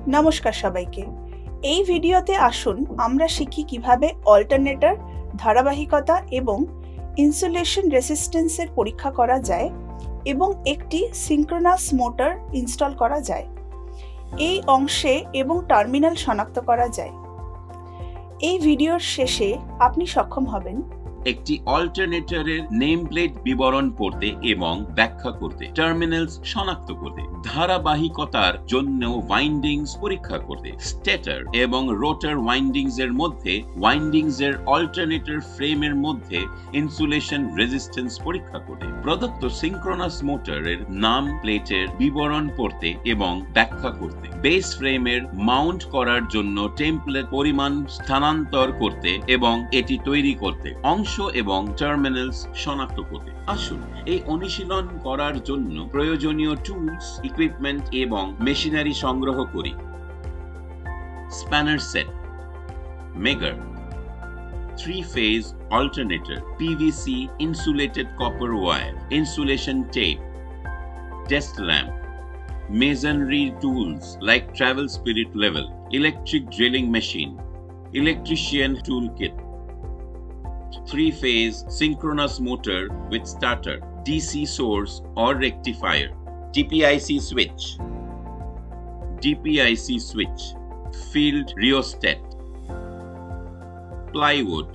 নমস্কার সবাইকে। এই ভিডিওতে আসুন আমরা শিখি কিভাবে অল্টারনেটর, ধারাবাহিকতা এবং ইনসুলেশন রেসিস্ট্যান্সের পরীক্ষা করা যায় এবং একটি সিঙ্ক্রোনাস মোটর ইনস্টল করা যায়। এই অংশে এবং টার্মিনাল শনাক্ত করা যায়। এই ভিডিওর শেষে আপনি সক্ষম হবেন একটি অল্টারনেটরের নেম প্লেট বিবরণ পড়তে এবং ব্যাখ্যা করতে, টার্মিনালস শনাক্ত করতে, ধারাবাহিকতার জন্য ওয়াইন্ডিংস পরীক্ষা করতে, স্টেটর এবং রোটর ওয়াইন্ডিংস এর মধ্যে ওয়াইন্ডিংস এর অল্টারনেটর ফ্রেমের মধ্যে ইনসুলেশন রেজিস্ট্যান্স পরীক্ষা করতে, প্রদত্ত সিঙ্ক্রোনাস মোটরের নাম প্লেটের বিবরণ পড়তে এবং ব্যাখ্যা করতে, বেস ফ্রেমের মাউন্ট করার জন্য টেমপ্লেট পরিমাণ স্থানান্তর করতে এবং এটি তৈরি করতে, অংশ এবং টার্মিনালস শনাক্ত করতে। আসুন এই অনুশীলন করার জন্য প্রয়োজনীয় টুলস, ইকুইপমেন্ট এবং মেশিনারি সংগ্রহ করি। Spanner set, megger, 3-phase alternator, PVC insulated copper wire, insulation tape, test lamp, masonry tools like travel spirit level, electric drilling machine, electrician toolkit, 3-phase synchronous motor with starter, DC source or rectifier, DPIC switch, field rheostat, plywood,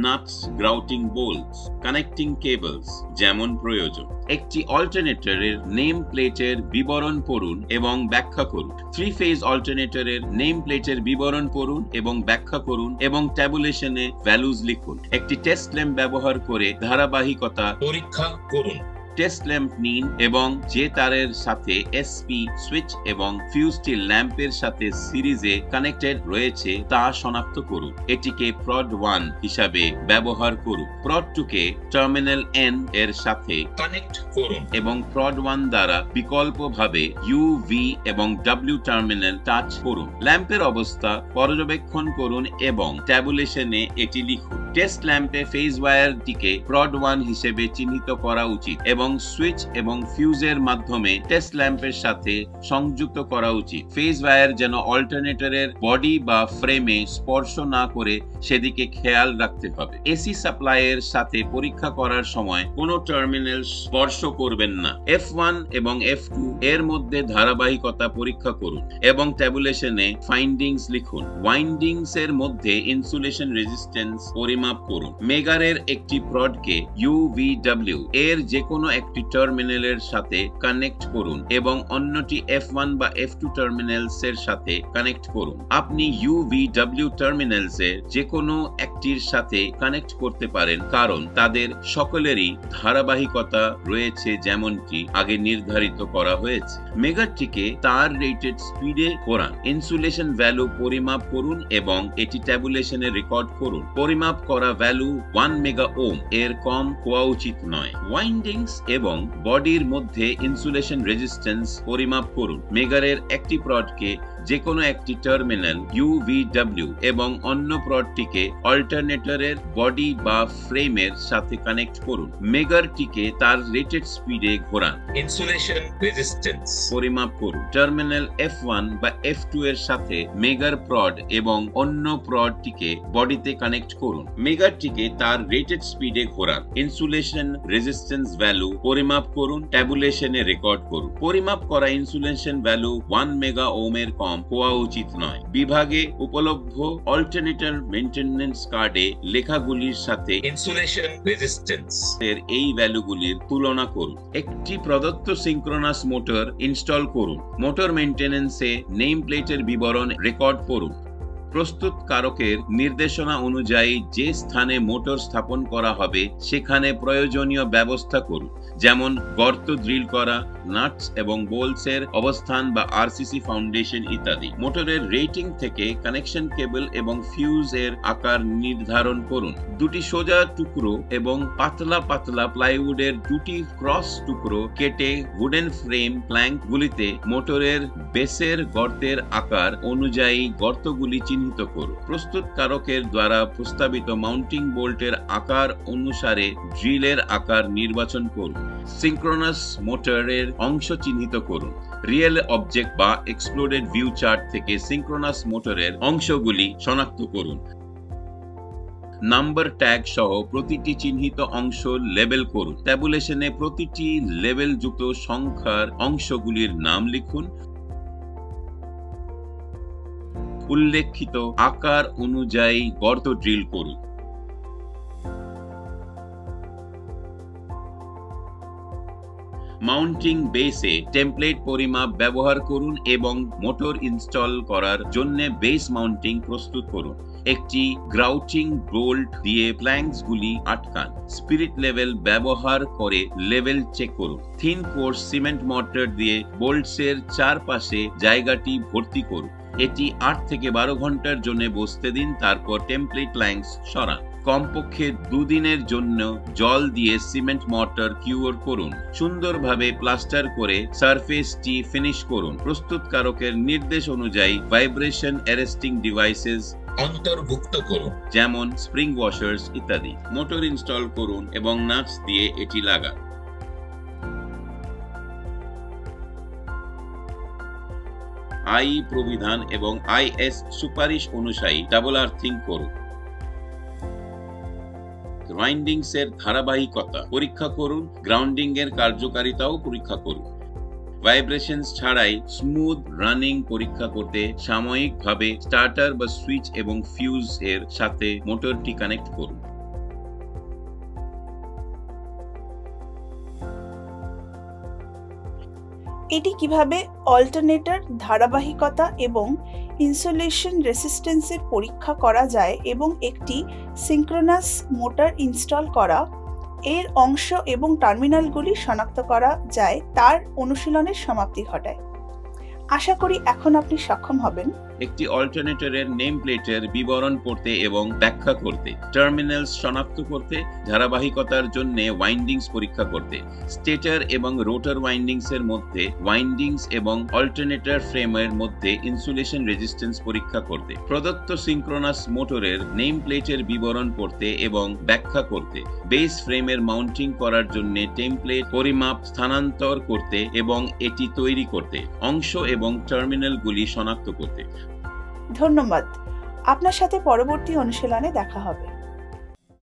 nuts, grouting bolts, connecting cables যেমন প্রয়োজন। একটি অল্টারনেটরের name প্লেটের বিবরণ পড়ুন এবং ব্যাখ্যা করুন। 3-phase অল্টারনেটরের name প্লেটের বিবরণ পড়ুন এবং ব্যাখ্যা করুন এবং ট্যাবুলেশনে ভ্যালুজ লিখুন। একটি টেস্ট ল্যাম্প ব্যবহার করে ধারাবাহিকতা পরীক্ষা করুন। টেস্ট ল্যাম্প নিন এবং যে তারের সাথে এসপি সুইচ এবং ফিউজটি ল্যাম্পের সাথে সিরিজে কানেক্টেড রয়েছে তা শনাক্ত করুন। এটিকে প্রড 1 হিসাবে ব্যবহার করুন। প্রড 2 কে টার্মিনাল এন এর সাথে কানেক্ট করুন এবং প্রড 1 দ্বারা বিকল্পভাবে ইউ, ভি এবং ডব্লিউ টার্মিনাল টাচ করুন। ল্যাম্পের অবস্থা পর্যবেক্ষণ করুন এবং ট্যাবুলেশনে এটি লিখুন। টেস্ট ল্যাম্পে ফেজ ওয়্যারটিকে প্রড 1 হিসেবে চিহ্নিত করা উচিত এবং সুইচ এবং ফিউজের মাধ্যমে টেস্ট ল্যাম্পের সাথে সংযুক্ত করা উচিত। ফেজ ওয়্যার যেন অল্টারনেটরের বডি বা ফ্রেমে স্পর্শ না করে সেদিকে খেয়াল রাখতে হবে। এসি সাপ্লাইয়ের সাথে পরীক্ষা করার সময় কোনো টার্মিনাল স্পর্শ করবেন না। F1 এবং F2 এর মধ্যে ধারাবাহিকতা পরীক্ষা করুন এবং ট্যাবুলেশনে ফাইন্ডিংস লিখুন। ওয়াইন্ডিংস এর মধ্যে ইনসুলেশন রেজিস্ট্যান্স পরিমাপ করুন। মেগারের একটি প্রডকে UVW এর যে কোনো একটি টার্মিনালের সাথে কানেক্ট করুন এবং অন্যটি F1 বা F2 টার্মিনালস এর সাথে কানেক্ট করুন। আপনি UVW টার্মিনালস এর যে কোনো একটির সাথে কানেক্ট করতে পারেন কারণ তাদের সকলেরই ধারাবাহিকতা রয়েছে যেমনটি আগে নির্ধারিত করা হয়েছে। মেগারটিকে তার রেটেড স্পিডে ঘোরান। ইনসুলেশন ভ্যালু পরিমাপ করুন এবং এটি ট্যাবুলেশনে রেকর্ড করুন। পরিমাপ করা ভ্যালু 1 মেগা ওম এর কম হওয়া উচিত নয়। ওয়াইন্ডিংস এবং বডির মধ্যে ইনসুলেশন রেজিস্ট্যান্স পরিমাপ করুন। মেগারের একটি প্রডকে যে কোনো একটি টার্মিনাল UVW এবং অন্য প্রডটিকে অল্টারনেটরের বডি বা ফ্রেমের সাথে কানেক্ট করুন। মেগারটিকে তার রেটেড স্পিডে ঘোরান। ইনসুলেশন রেজিস্ট্যান্স পরিমাপ করুন। টার্মিনাল F1 বা F2 এর সাথে মেগার প্রড এবং অন্য প্রডটিকে বডিতে কানেক্ট করুন। মেগারটিকে তার রেটেড স্পিডে ঘোরান। ইনসুলেশন রেজিস্ট্যান্স ভ্যালু পরিমাপ করুন। ট্যাবুলেশনে রেকর্ড করুন। পরিমাপ করা ইনসুলেশন ভ্যালু 1 মেগা ওম এর কম হওয়া উচিত নয়। বিভাগে উপলব্ধ অল্টারনেটর মেইনটেনেন্স কার্ডে লেখাগুলির সাথে ইনসুলেশন রেজিস্ট্যান্স এর এই ভ্যালুগুলির তুলনা করুন। একটি প্রদত্ত সিঙ্ক্রোনাস মোটর ইনস্টল করুন। মোটর মেইনটেনেন্সে নেম প্লেটের বিবরণ রেকর্ড করুন। প্রস্তুতকারকের নির্দেশনা অনুযায়ী যে স্থানে মোটর স্থাপন করা হবে সেখানে প্রয়োজনীয় ব্যবস্থা করুন, যেমন গর্ত ড্রিল করা, নাটস এবং বোল্টসের অবস্থান বা আরসিসি ফাউন্ডেশন ইত্যাদি। মোটরের রেটিং থেকে কানেকশন কেবল এবং ফিউজ এর আকার নির্ধারণ করুন। দুটি সোজা টুকরো এবং পাতলা পাতলা প্লাইউডের দুটি ক্রস টুকরো কেটে উডেন ফ্রেম প্ল্যাঙ্ক গুলিতে মোটরের বেসের গর্তের আকার অনুযায়ী গর্তগুলি চিহ্নিত করুন। প্রস্তুতকারকের দ্বারা প্রস্তাবিত মাউন্টিং বোল্টের আকার অনুসারে ড্রিলের আকার নির্বাচন করুন। সিঙ্ক্রোনাস মোটরের অংশ চিহ্নিত করুন। রিয়েল অবজেক্ট বা এক্সপ্লোডেড ভিউ চার্ট থেকে সিঙ্ক্রোনাস মোটরের অংশগুলি শনাক্ত করুন। নাম্বার ট্যাগ সহ প্রতিটি চিহ্নিত অংশ লেবেল করুন। ট্যাবুলেশনে প্রতিটি লেবেলযুক্ত সংখ্যার অংশগুলির নাম লিখুন। উল্লেখিত আকার অনুযায়ী গর্ত ড্রিল করুন। মাউন্টিং বেসে টেমপ্লেট পরিমাপ ব্যবহার করুন এবং মোটর ইনস্টল করার জন্য বেস মাউন্টিং প্রস্তুত করুন। একটি গ্রাউটিং বোল্ট দিয়ে প্ল্যাঙ্কসগুলি আটকান। স্পিরিট লেভেল ব্যবহার করে লেভেল চেক করুন। থিন কোর্স সিমেন্ট মর্টার দিয়ে বোল্টসের চারপাশে জায়গাটি ভর্তি করুন। এটি 8 থেকে 12 ঘন্টার জন্য বসতে দিন, তারপর টেমপ্লেট প্ল্যাঙ্কস সরান। কমপক্ষে 2 দিনের জন্য জল দিয়ে সিমেন্ট মর্টার কিউর করুন। সুন্দরভাবে প্লাস্টার করে সারফেসটি ফিনিশ করুন। প্রস্তুতকারকের নির্দেশ অনুযায়ী ভাইব্রেশন অ্যারেস্টিং ডিভাইসেস অন্তর্ভুক্ত করুন, যেমন স্প্রিং ওয়াশার্স ইত্যাদি। মোটর ইনস্টল করুন এবং নাটস দিয়ে এটি লাগান। আই প্রবিধান এবং আইএস সুপারিশ অনুযায়ী ডাবল আর্থিং করুন। ওয়াইন্ডিংস এর ধারাবাহিকতা পরীক্ষা করুন। গ্রাউন্ডিং এর কার্যকারিতাও পরীক্ষা করুন। ভাইব্রেশনস ছাড়াই স্মুথ রানিং পরীক্ষা করতে সাময়িকভাবে স্টার্টার বা সুইচ এবং ফিউজ এর সাথে মোটরটি কানেক্ট করুন। এটি কিভাবে অল্টারনেটর ধারাবাহিকতা এবং ইনসুলেশন রেসিস্টেন্সের পরীক্ষা করা যায় এবং একটি সিঙ্ক্রোনাস মোটর ইনস্টল করা, এর অংশ এবং টার্মিনালগুলি শনাক্ত করা যায় তার অনুশীলনের সমাপ্তি ঘটায়। আশা করি এখন আপনি সক্ষম হবেন একটি অল্টারনেটরের নেম প্লেটের বিবরণ পড়তে এবং ব্যাখ্যা করতে, টার্মিনালস শনাক্ত করতে, ধারাবাহিকতার জন্য ওয়াইন্ডিংস পরীক্ষা করতে, স্টেটর এবং রোটর ওয়াইন্ডিংস এর মধ্যে ওয়াইন্ডিংস এবং অল্টারনেটর ফ্রেমের মধ্যে ইনসুলেশন রেজিস্ট্যান্স পরীক্ষা করতে, প্রদত্ত সিঙ্ক্রোনাস মোটরের নেম প্লেটের বিবরণ পড়তে এবং ব্যাখ্যা করতে, বেস ফ্রেমের মাউন্টিং করার জন্য টেমপ্লেট পরিমাপ স্থানান্তর করতে এবং এটি তৈরি করতে, অংশ এবং টার্মিনালগুলি শনাক্ত করতে। ধন্যবাদ। আপনার সাথে পরবর্তী অনুশীলনে দেখা হবে।